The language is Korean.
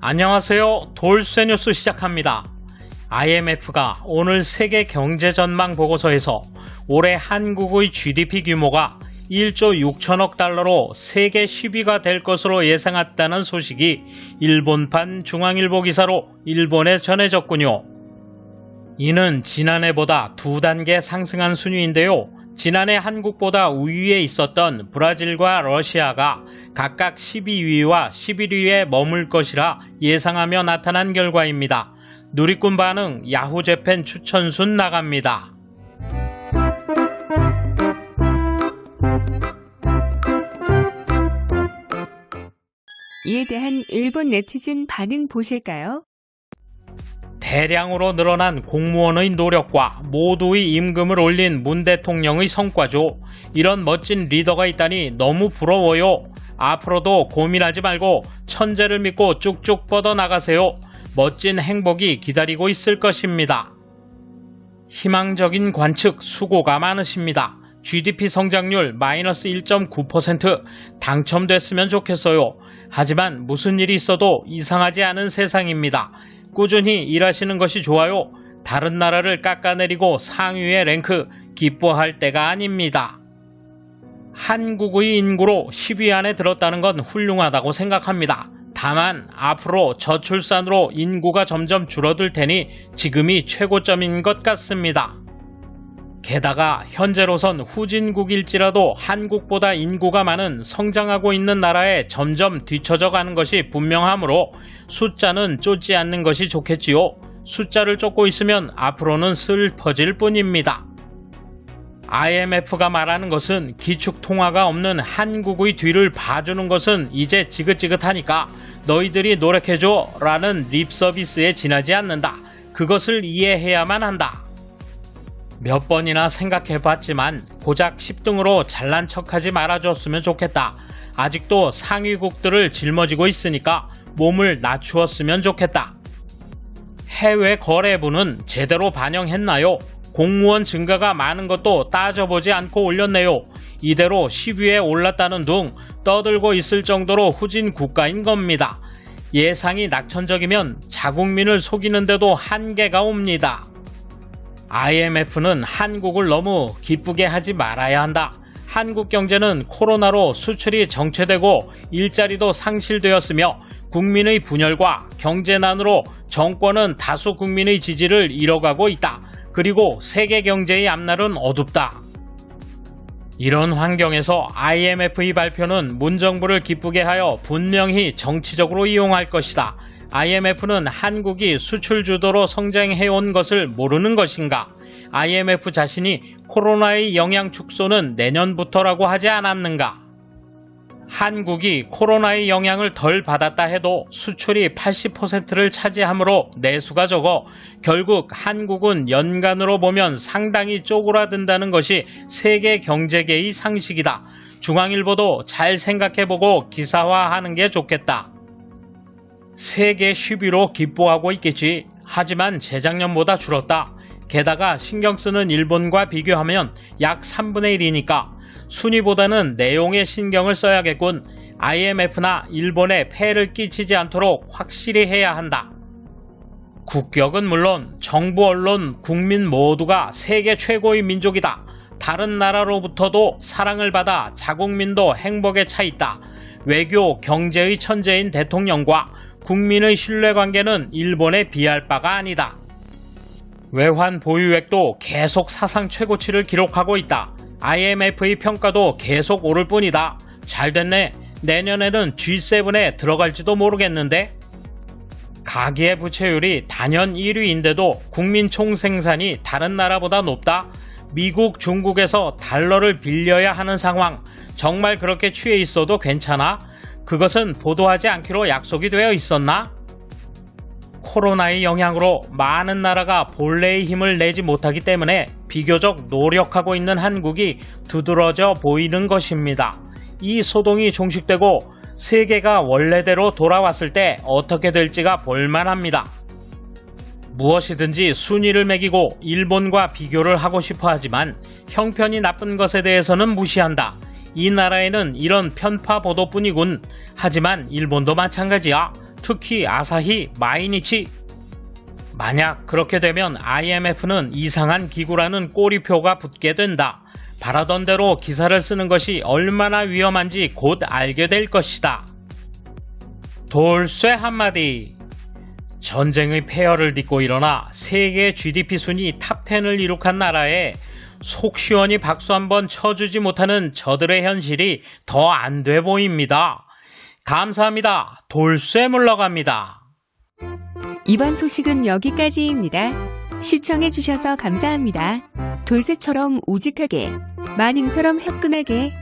안녕하세요. 돌쇠 뉴스 시작합니다. IMF가 오늘 세계 경제 전망 보고서에서 올해 한국의 GDP 규모가 1조 6천억 달러로 세계 10위가 될 것으로 예상했다는 소식이 일본판 중앙일보 기사로 일본에 전해졌군요. 이는 지난해보다 2단계 상승한 순위인데요. 지난해 한국보다 우위에 있었던 브라질과 러시아가 각각 12위와 11위에 머물 것이라 예상하며 나타난 결과입니다. 누리꾼 반응 야후재팬 추천순 나갑니다. 이에 대한 일본 네티즌 반응 보실까요? 대량으로 늘어난 공무원의 노력과 모두의 임금을 올린 문 대통령의 성과죠. 이런 멋진 리더가 있다니 너무 부러워요. 앞으로도 고민하지 말고 천재를 믿고 쭉쭉 뻗어나가세요. 멋진 행복이 기다리고 있을 것입니다. 희망적인 관측 수고가 많으십니다. GDP 성장률 마이너스 1.9% 당첨됐으면 좋겠어요. 하지만 무슨 일이 있어도 이상하지 않은 세상입니다. 꾸준히 일하시는 것이 좋아요. 다른 나라를 깎아내리고 상위의 랭크 기뻐할 때가 아닙니다. 한국의 인구로 10위 안에 들었다는 건 훌륭하다고 생각합니다. 다만 앞으로 저출산으로 인구가 점점 줄어들 테니 지금이 최고점인 것 같습니다. 게다가 현재로선 후진국일지라도 한국보다 인구가 많은 성장하고 있는 나라에 점점 뒤처져 가는 것이 분명하므로 숫자는 쫓지 않는 것이 좋겠지요. 숫자를 쫓고 있으면 앞으로는 슬퍼질 뿐입니다. IMF가 말하는 것은 기축통화가 없는 한국의 뒤를 봐주는 것은 이제 지긋지긋하니까 너희들이 노력해줘 라는 립서비스에 지나지 않는다. 그것을 이해해야만 한다. 몇 번이나 생각해봤지만 고작 10등으로 잘난 척하지 말아줬으면 좋겠다. 아직도 상위국들을 짊어지고 있으니까 몸을 낮추었으면 좋겠다. 해외 거래부는 제대로 반영했나요? 공무원 증가가 많은 것도 따져보지 않고 올렸네요. 이대로 10위에 올랐다는 둥 떠들고 있을 정도로 후진 국가인 겁니다. 예상이 낙천적이면 자국민을 속이는데도 한계가 옵니다. IMF는 한국을 너무 기쁘게 하지 말아야 한다. 한국 경제는 코로나로 수출이 정체되고 일자리도 상실되었으며 국민의 분열과 경제난으로 정권은 다수 국민의 지지를 잃어가고 있다. 그리고 세계 경제의 앞날은 어둡다. 이런 환경에서 IMF의 발표는 문정부를 기쁘게 하여 분명히 정치적으로 이용할 것이다. IMF는 한국이 수출 주도로 성장해온 것을 모르는 것인가? IMF 자신이 코로나의 영향 축소는 내년부터라고 하지 않았는가? 한국이 코로나의 영향을 덜 받았다 해도 수출이 80%를 차지하므로 내수가 적어 결국 한국은 연간으로 보면 상당히 쪼그라든다는 것이 세계 경제계의 상식이다. 중앙일보도 잘 생각해보고 기사화하는 게 좋겠다. 세계 10위로 기뻐하고 있겠지. 하지만 재작년보다 줄었다. 게다가 신경쓰는 일본과 비교하면 약 3분의 1이니까 순위보다는 내용에 신경을 써야겠군. IMF나 일본에 폐해를 끼치지 않도록 확실히 해야 한다. 국격은 물론 정부, 언론, 국민 모두가 세계 최고의 민족이다. 다른 나라로부터도 사랑을 받아 자국민도 행복에 차 있다. 외교, 경제의 천재인 대통령과 국민의 신뢰관계는 일본에 비할 바가 아니다. 외환 보유액도 계속 사상 최고치를 기록하고 있다. IMF의 평가도 계속 오를 뿐이다. 잘됐네. 내년에는 G7에 들어갈지도 모르겠는데? 가계부채율이 단연 1위인데도 국민 총생산이 다른 나라보다 높다. 미국, 중국에서 달러를 빌려야 하는 상황. 정말 그렇게 취해 있어도 괜찮아? 그것은 보도하지 않기로 약속이 되어 있었나? 코로나의 영향으로 많은 나라가 본래의 힘을 내지 못하기 때문에 비교적 노력하고 있는 한국이 두드러져 보이는 것입니다. 이 소동이 종식되고 세계가 원래대로 돌아왔을 때 어떻게 될지가 볼만합니다. 무엇이든지 순위를 매기고 일본과 비교를 하고 싶어 하지만 형편이 나쁜 것에 대해서는 무시한다. 이 나라에는 이런 편파 보도뿐이군. 하지만 일본도 마찬가지야. 특히 아사히, 마이니치. 만약 그렇게 되면 IMF는 이상한 기구라는 꼬리표가 붙게 된다. 바라던 대로 기사를 쓰는 것이 얼마나 위험한지 곧 알게 될 것이다. 돌쇠 한마디. 전쟁의 폐허를 딛고 일어나 세계 GDP 순위 탑10을 이룩한 나라에 속 시원히 박수 한번 쳐주지 못하는 저들의 현실이 더 안 돼 보입니다. 감사합니다. 돌쇠 물러갑니다. 이번 소식은 여기까지입니다. 시청해주셔서 감사합니다. 돌쇠처럼 우직하게, 마님처럼 화끈하게